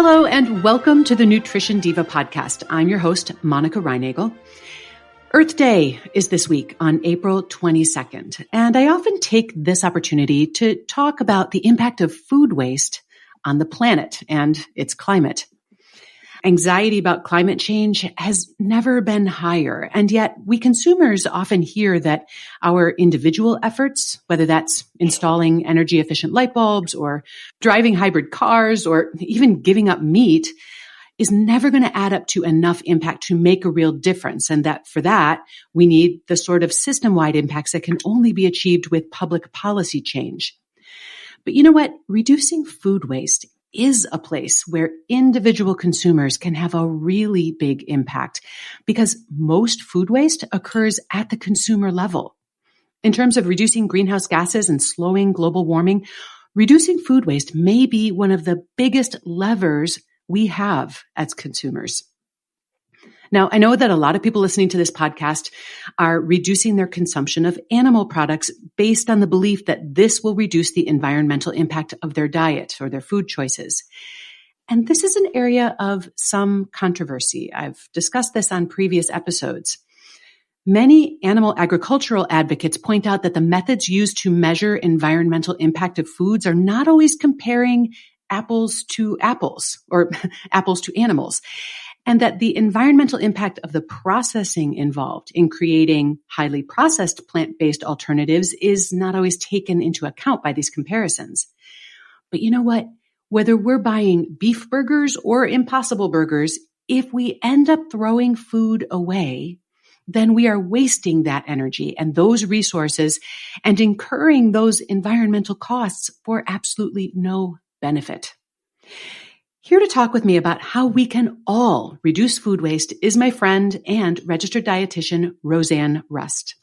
Hello, and welcome to the Nutrition Diva podcast. I'm your host, Monica Reinagel. Earth Day is this week on April 22nd, and I often take this opportunity to talk about the impact of food waste on the planet and its climate. Anxiety about climate change has never been higher, and yet we consumers often hear that our individual efforts, whether that's installing energy-efficient light bulbs or driving hybrid cars or even giving up meat, is never going to add up to enough impact to make a real difference, and that for that, we need the sort of system-wide impacts that can only be achieved with public policy change. But you know what? Reducing food waste is a place where individual consumers can have a really big impact because most food waste occurs at the consumer level. In terms of reducing greenhouse gases and slowing global warming, reducing food waste may be one of the biggest levers we have as consumers. Now, I know that a lot of people listening to this podcast are reducing their consumption of animal products based on the belief that this will reduce the environmental impact of their diet or their food choices. And this is an area of some controversy. I've discussed this on previous episodes. Many animal agricultural advocates point out that the methods used to measure environmental impact of foods are not always comparing apples to apples or apples to animals, and that the environmental impact of the processing involved in creating highly processed plant-based alternatives is not always taken into account by these comparisons. But you know what? Whether we're buying beef burgers or Impossible burgers, if we end up throwing food away, then we are wasting that energy and those resources and incurring those environmental costs for absolutely no benefit. Here to talk with me about how we can all reduce food waste is my friend and registered dietitian, Rosanne Rust.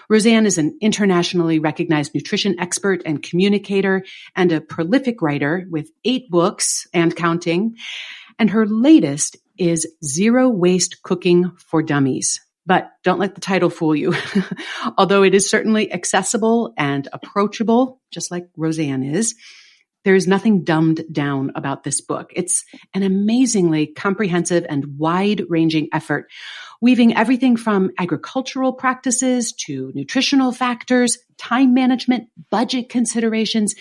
Rosanne is an internationally recognized nutrition expert and communicator and a prolific writer with 8 books and counting. And her latest is Zero Waste Cooking for Dummies. But don't let the title fool you. Although it is certainly accessible and approachable, just like Rosanne is, there is nothing dumbed down about this book. It's an amazingly comprehensive and wide-ranging effort, weaving everything from agricultural practices to nutritional factors, time management, budget considerations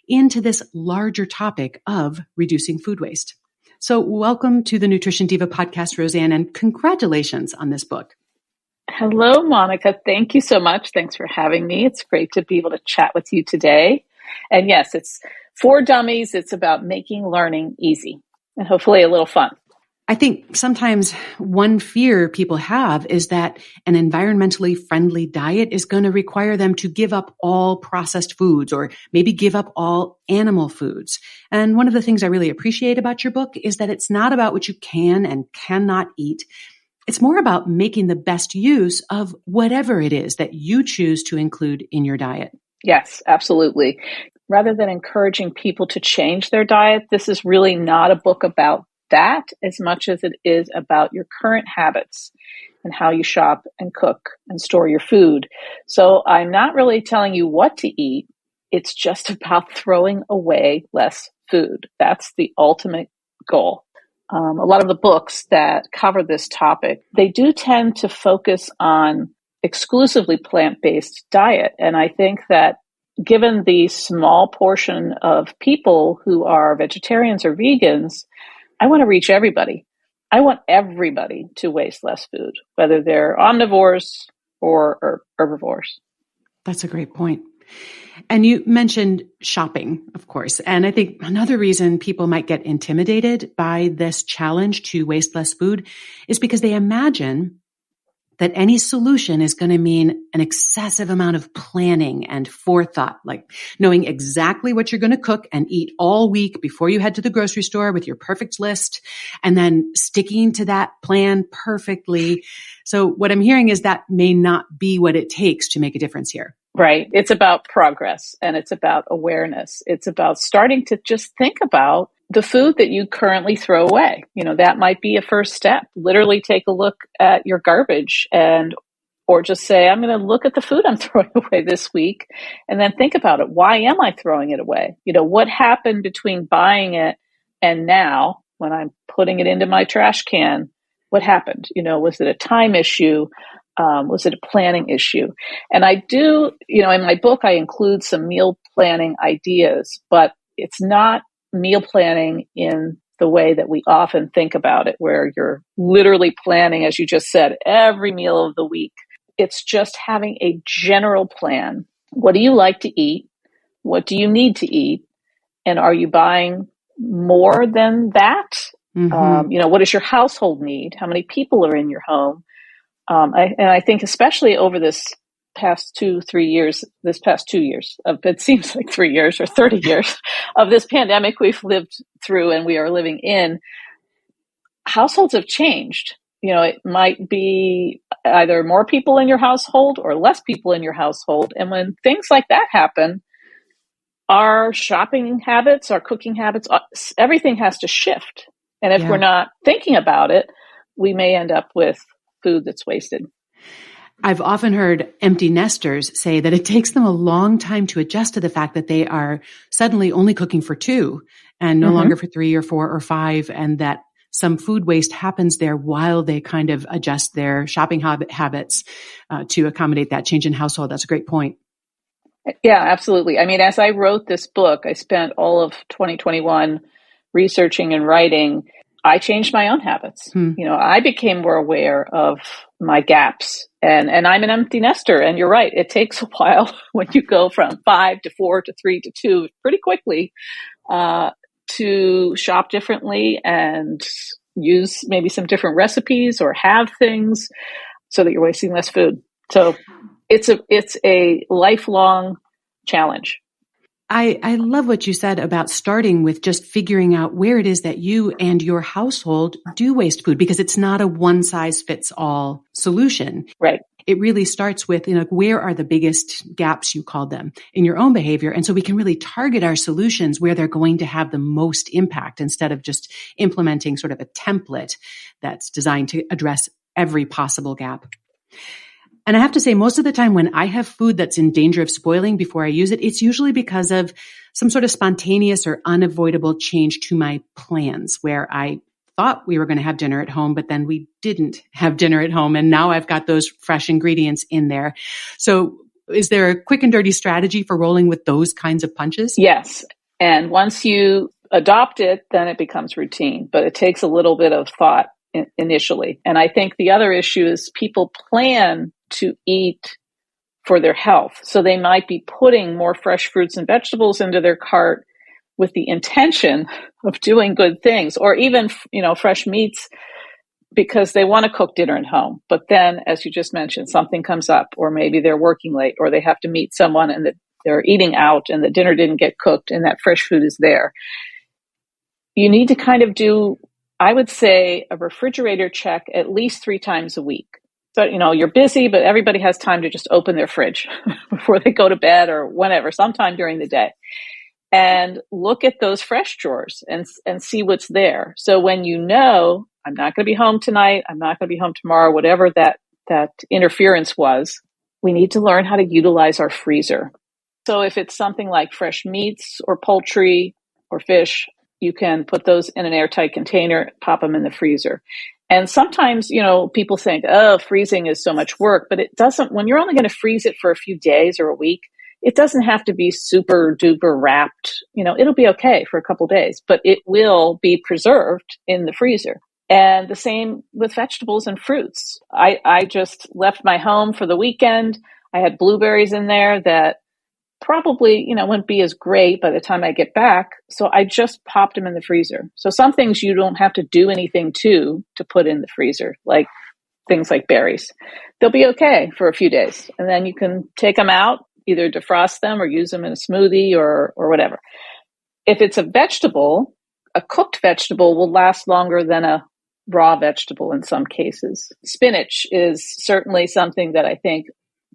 into this larger topic of reducing food waste. So welcome to the Nutrition Diva podcast, Rosanne, and congratulations on this book. Hello, Monica. Thank you so much. Thanks for having me. It's great to be able to chat with you today. And yes, it's for dummies. It's about making learning easy and hopefully a little fun. I think sometimes one fear people have is that an environmentally friendly diet is going to require them to give up all processed foods or maybe give up all animal foods. And one of the things I really appreciate about your book is that it's not about what you can and cannot eat. It's more about making the best use of whatever it is that you choose to include in your diet. Yes, absolutely. Rather than encouraging people to change their diet, this is really not a book about that as much as it is about your current habits and how you shop and cook and store your food. So I'm not really telling you what to eat. It's just about throwing away less food. That's the ultimate goal. A lot of the books that cover this topic, they do tend to focus on exclusively plant-based diet. And I think that given the small portion of people who are vegetarians or vegans, I want to reach everybody. I want everybody to waste less food, whether they're omnivores or herbivores. That's a great point. And you mentioned shopping, of course. And I think another reason people might get intimidated by this challenge to waste less food is because they imagine that any solution is going to mean an excessive amount of planning and forethought, like knowing exactly what you're going to cook and eat all week before you head to the grocery store with your perfect list, and then sticking to that plan perfectly. So what I'm hearing is that may not be what it takes to make a difference here. Right. It's about progress and it's about awareness. It's about starting to just think about the food that you currently throw away. You know, that might be a first step. Literally take a look at your garbage or just say, I'm going to look at the food I'm throwing away this week and then think about it. Why am I throwing it away? You know, what happened between buying it and now when I'm putting it into my trash can, what happened? Was it a time issue? Was it a planning issue? And I do, in my book, I include some meal planning ideas, but it's not meal planning in the way that we often think about it, where you're literally planning, as you just said, every meal of the week. It's just having a general plan. What do you like to eat? What do you need to eat? And are you buying more than that? Mm-hmm. What does your household need? How many people are in your home? I think especially over this past 2 years, it seems like 3 years or 30 years of this pandemic we've lived through and we are living in, households have changed. It might be either more people in your household or less people in your household. And when things like that happen, our shopping habits, our cooking habits, everything has to shift. And if we're not thinking about it, we may end up with food that's wasted. I've often heard empty nesters say that it takes them a long time to adjust to the fact that they are suddenly only cooking for 2 and no longer for 3 or 4 or 5, and that some food waste happens there while they kind of adjust their shopping habits to accommodate that change in household. That's a great point. Yeah, absolutely. I mean, as I wrote this book, I spent all of 2021 researching and writing. I changed my own habits. I became more aware of my gaps, and I'm an empty nester. And you're right. It takes a while when you go from 5 to 4 to 3 to 2 pretty quickly to shop differently and use maybe some different recipes or have things so that you're wasting less food. So it's a lifelong challenge. I love what you said about starting with just figuring out where it is that you and your household do waste food, because it's not a one size fits all solution. Right. It really starts with, where are the biggest gaps, you called them, in your own behavior. And so we can really target our solutions where they're going to have the most impact, instead of just implementing sort of a template that's designed to address every possible gap. And I have to say, most of the time when I have food that's in danger of spoiling before I use it, it's usually because of some sort of spontaneous or unavoidable change to my plans, where I thought we were going to have dinner at home, but then we didn't have dinner at home. And now I've got those fresh ingredients in there. So is there a quick and dirty strategy for rolling with those kinds of punches? Yes. And once you adopt it, then it becomes routine, but it takes a little bit of thought initially. And I think the other issue is people plan to eat for their health. So they might be putting more fresh fruits and vegetables into their cart with the intention of doing good things, or even, fresh meats, because they want to cook dinner at home. But then, as you just mentioned, something comes up, or maybe they're working late, or they have to meet someone and they're eating out and the dinner didn't get cooked and that fresh food is there. You need to kind of do, I would say, a refrigerator check at least 3 times a week. So, you're busy, but everybody has time to just open their fridge before they go to bed or whenever, sometime during the day, and look at those fresh drawers and see what's there. So when I'm not going to be home tonight, I'm not going to be home tomorrow, whatever that interference was, we need to learn how to utilize our freezer. So if it's something like fresh meats or poultry or fish, you can put those in an airtight container, pop them in the freezer. And sometimes, people think, freezing is so much work, but it doesn't. When you're only going to freeze it for a few days or a week, it doesn't have to be super duper wrapped. It'll be okay for a couple days, but it will be preserved in the freezer. And the same with vegetables and fruits. I just left my home for the weekend. I had blueberries in there that probably, wouldn't be as great by the time I get back. So I just popped them in the freezer. So some things you don't have to do anything to put in the freezer, like things like berries. They'll be okay for a few days. And then you can take them out, either defrost them or use them in a smoothie or whatever. If it's a vegetable, a cooked vegetable will last longer than a raw vegetable in some cases. Spinach is certainly something that I think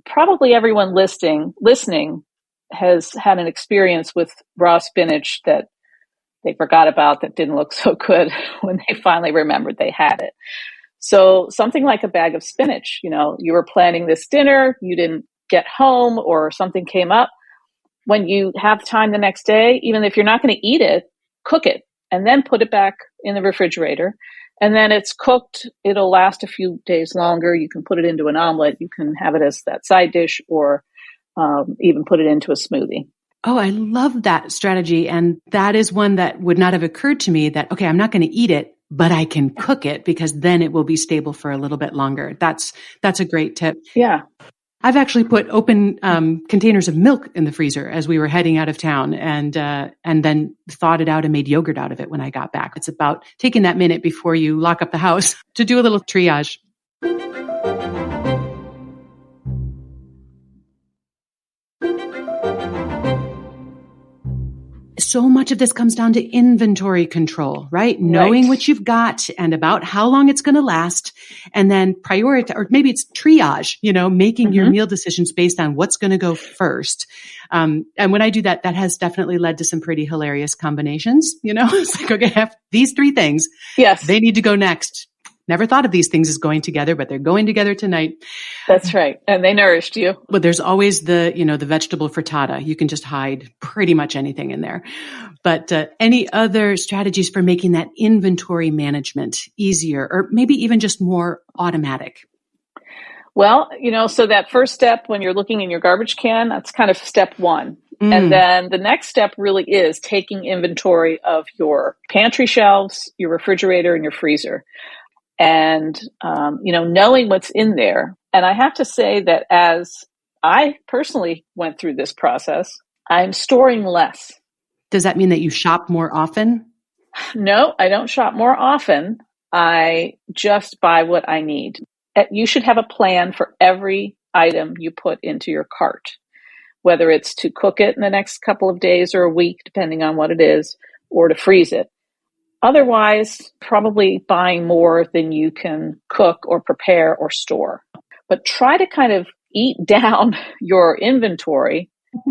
probably everyone listening has had an experience with raw spinach that they forgot about, that didn't look so good when they finally remembered they had it. So something like a bag of spinach, you were planning this dinner, you didn't get home or something came up. When you have time the next day, even if you're not going to eat it, cook it and then put it back in the refrigerator. And then it's cooked. It'll last a few days longer. You can put it into an omelet. You can have it as that side dish, or even put it into a smoothie. Oh, I love that strategy. And that is one that would not have occurred to me that, okay, I'm not going to eat it, but I can cook it because then it will be stable for a little bit longer. That's a great tip. Yeah. I've actually put open containers of milk in the freezer as we were heading out of town, and then thawed it out and made yogurt out of it when I got back. It's about taking that minute before you lock up the house to do a little triage. So much of this comes down to inventory control, right? Knowing what you've got and about how long it's going to last, and then prioritize, or maybe it's triage, making your meal decisions based on what's going to go first. And when I do that, that has definitely led to some pretty hilarious combinations. It's like, okay, I have these three things. Yes. They need to go next. Never thought of these things as going together, but they're going together tonight. That's right. And they nourished you. But there's always the vegetable frittata. You can just hide pretty much anything in there. But any other strategies for making that inventory management easier, or maybe even just more automatic? Well, so that first step when you're looking in your garbage can, that's kind of step one. And then the next step really is taking inventory of your pantry shelves, your refrigerator, and your freezer. And, knowing what's in there. And I have to say that as I personally went through this process, I'm storing less. Does that mean that you shop more often? No, I don't shop more often. I just buy what I need. You should have a plan for every item you put into your cart, whether it's to cook it in the next couple of days or a week, depending on what it is, or to freeze it. Otherwise, probably buying more than you can cook or prepare or store. But try to kind of eat down your inventory.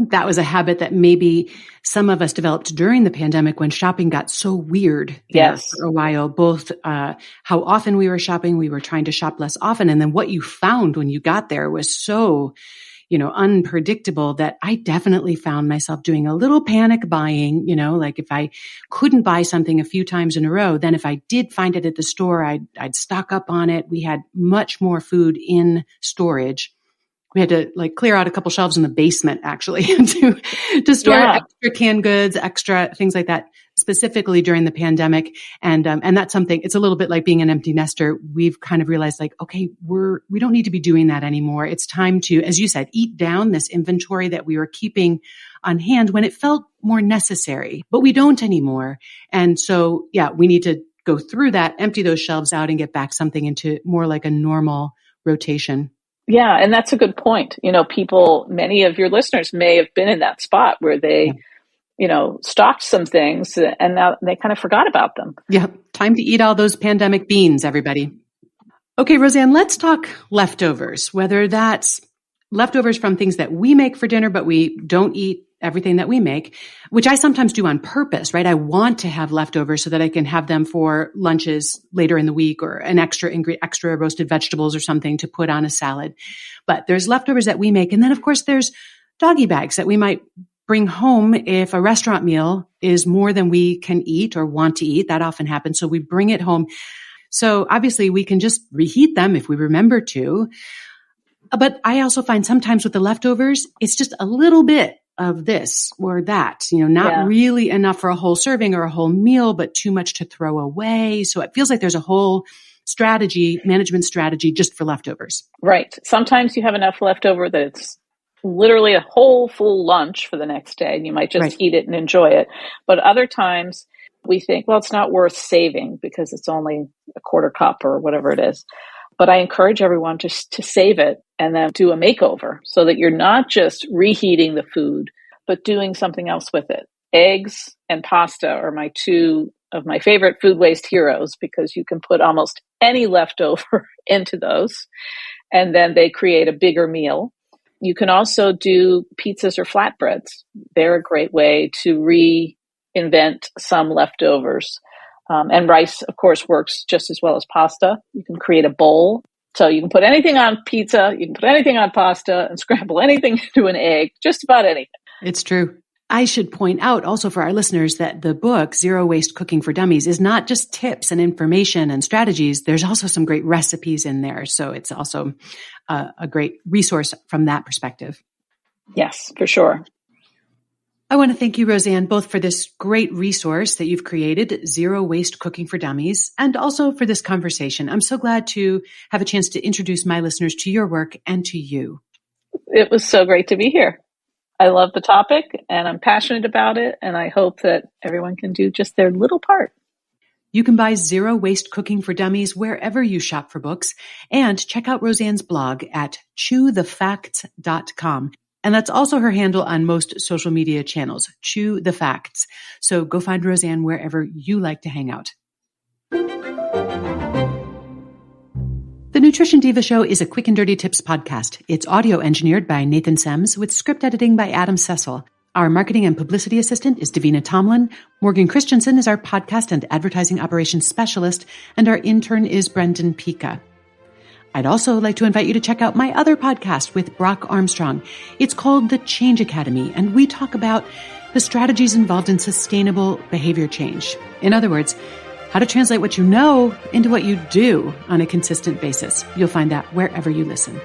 That was a habit that maybe some of us developed during the pandemic when shopping got so weird there for a while. Both how often we were shopping, we were trying to shop less often. And then what you found when you got there was so unpredictable that I definitely found myself doing a little panic buying, like if I couldn't buy something a few times in a row, then if I did find it at the store, I'd stock up on it. We had much more food in storage. We had to clear out a couple shelves in the basement actually to store extra canned goods, extra things like that, specifically during the pandemic. And that's something, it's a little bit like being an empty nester. We've kind of realized okay, we don't need to be doing that anymore. It's time to, as you said, eat down this inventory that we were keeping on hand when it felt more necessary, but we don't anymore. And so, we need to go through that, empty those shelves out and get back something into more like a normal rotation. Yeah. And that's a good point. Many of your listeners may have been in that spot where they, stocked some things and now they kind of forgot about them. Yeah. Time to eat all those pandemic beans, everybody. Okay, Rosanne, let's talk leftovers, whether that's leftovers from things that we make for dinner, but we don't eat everything that we make, which I sometimes do on purpose, right? I want to have leftovers so that I can have them for lunches later in the week, or an extra roasted vegetables or something to put on a salad. But there's leftovers that we make. And then of course there's doggy bags that we might bring home if a restaurant meal is more than we can eat or want to eat. That often happens. So we bring it home. So obviously we can just reheat them if we remember to. But I also find sometimes with the leftovers, it's just a little bit of this or that, not really enough for a whole serving or a whole meal, but too much to throw away. So it feels like there's a whole management strategy just for leftovers. Right. Sometimes you have enough leftover that it's literally a whole full lunch for the next day and you might just eat it and enjoy it. But other times we think, well, it's not worth saving because it's only a quarter cup or whatever it is. But I encourage everyone to save it and then do a makeover so that you're not just reheating the food, but doing something else with it. Eggs and pasta are two of my favorite food waste heroes because you can put almost any leftover into those and then they create a bigger meal. You can also do pizzas or flatbreads. They're a great way to reinvent some leftovers. And rice, of course, works just as well as pasta. You can create a bowl. So you can put anything on pizza, you can put anything on pasta and scramble anything into an egg, just about anything. It's true. I should point out also for our listeners that the book, Zero Waste Cooking for Dummies, is not just tips and information and strategies. There's also some great recipes in there. So it's also a great resource from that perspective. Yes, for sure. I want to thank you, Rosanne, both for this great resource that you've created, Zero Waste Cooking for Dummies, and also for this conversation. I'm so glad to have a chance to introduce my listeners to your work and to you. It was so great to be here. I love the topic and I'm passionate about it. And I hope that everyone can do just their little part. You can buy Zero Waste Cooking for Dummies wherever you shop for books, and check out Rosanne's blog at chewthefacts.com. And that's also her handle on most social media channels, Chew the Facts. So go find Rosanne wherever you like to hang out. The Nutrition Diva Show is a quick and dirty tips podcast. It's audio engineered by Nathan Sems with script editing by Adam Cecil. Our marketing and publicity assistant is Davina Tomlin. Morgan Christensen is our podcast and advertising operations specialist, and our intern is Brendan Pika. I'd also like to invite you to check out my other podcast with Brock Armstrong. It's called The Change Academy, and we talk about the strategies involved in sustainable behavior change. In other words, how to translate what you know into what you do on a consistent basis. You'll find that wherever you listen.